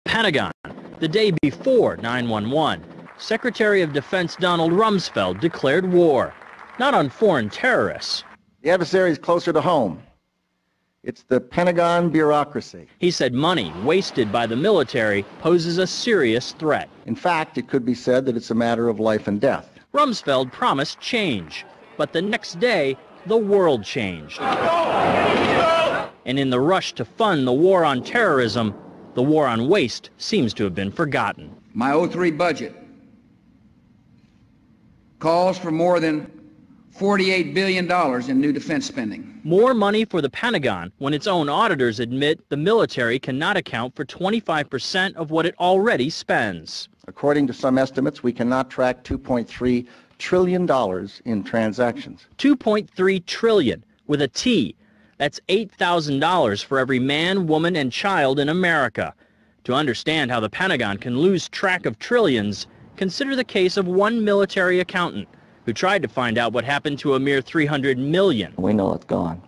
Pentagon, the day before 9/11, Secretary of Defense Donald Rumsfeld declared war, not on foreign terrorists. The adversary is closer to home. It's the Pentagon bureaucracy. He said money wasted by the military poses a serious threat. In fact, it could be said that it's a matter of life and death. Rumsfeld promised change, but the next day, the world changed. And in the rush to fund the war on terrorism, the war on waste seems to have been forgotten. My '03 budget calls for more than $48 billion in new defense spending. More money for the Pentagon when its own auditors admit the military cannot account for 25% of what it already spends. According to some estimates, we cannot track $2.3 trillion in transactions. $2.3 trillion with a T. That's $8,000 for every man, woman, and child in America. To understand how the Pentagon can lose track of trillions, consider the case of one military accountant who tried to find out what happened to a mere $300 million. We know it's gone,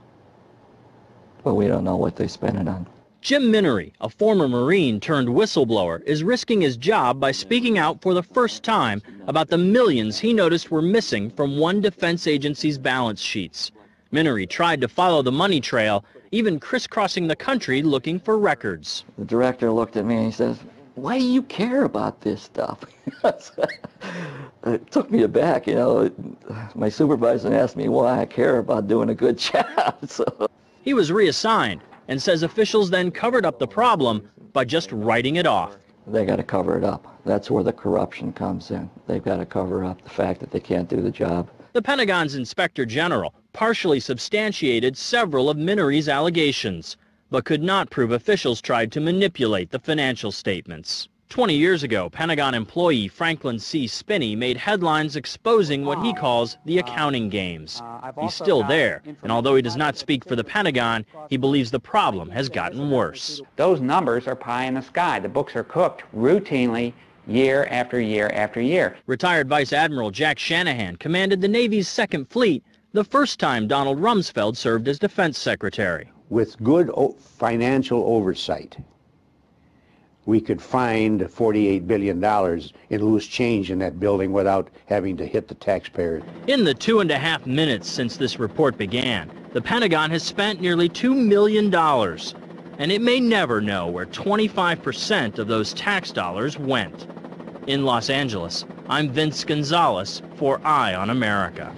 but we don't know what they spent it on. Jim Minery, a former Marine turned whistleblower, is risking his job by speaking out for the first time about the millions he noticed were missing from one defense agency's balance sheets. Minery tried to follow the money trail, even crisscrossing the country looking for records. The director looked at me and he says, "Why do you care about this stuff?" It took me aback, you know. My supervisor asked me why I care about doing a good job. So he was reassigned and says officials then covered up the problem by just writing it off. They got to cover it up. That's where the corruption comes in. They've got to cover up the fact that they can't do the job. The Pentagon's Inspector General partially substantiated several of Minery's allegations, but could not prove officials tried to manipulate the financial statements. 20 years ago, Pentagon employee Franklin C. Spinney made headlines exposing what he calls the accounting games. He's still there, and although he does not speak for the Pentagon, he believes the problem has gotten worse. Those numbers are pie in the sky. The books are cooked routinely year after year after year. Retired Vice Admiral Jack Shanahan commanded the Navy's Second Fleet the first time Donald Rumsfeld served as Defense Secretary. With good financial oversight, we could find $48 billion in loose change in that building without having to hit the taxpayers. In the 2.5 minutes since this report began, the Pentagon has spent nearly $2 million, and it may never know where 25% of those tax dollars went. In Los Angeles, I'm Vince Gonzalez for Eye on America.